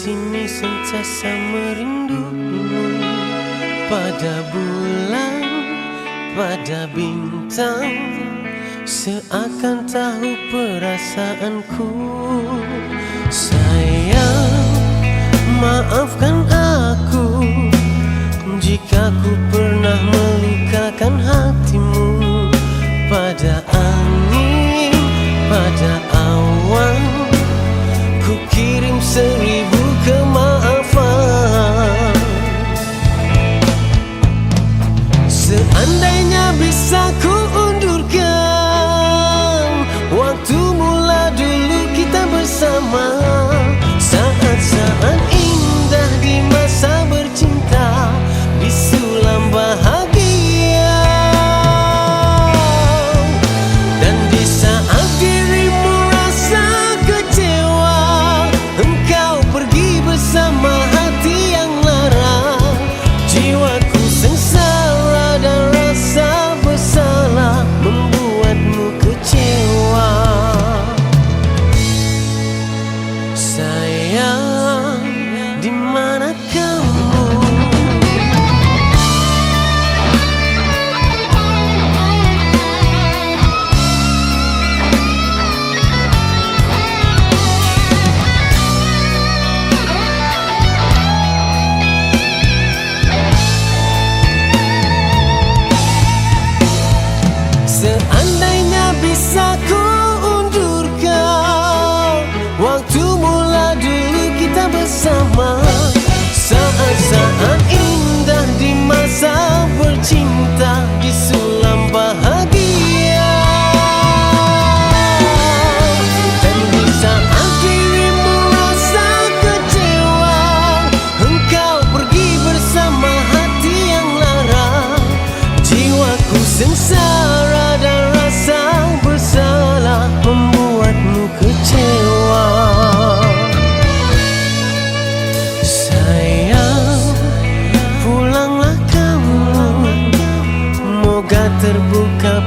sini sentiasa merindumu, pada bulan, pada bintang, seakan tahu perasaanku. Sayang, maafkan aku jika ku pernah melukakan hatimu. Pada angin, pada awan, ku kirim 1000 kemaafan. Seandainya bisa ku undurkan waktu mula dulu kita bersama, saat-saat indah di masa bercinta, di sulam bahagia. Dan di saat dirimu rasa kecewa, engkau pergi bersama hati yang lara. Jiwaku sengsara dan rasa bersalah membuatmu kecewa. Sayang, di mana kamu? Seandainya bisa ku undurkan waktu mula dulu kita bersama, saat-saat indah di masa bercinta, di sulam bahagia. Dan di saat dirimu rasa kecewa, engkau pergi bersama hati yang lara. Jiwaku sengsara dan rasa bersalah membuatmu kecewa. Sayang, pulanglah kamu, moga terbuka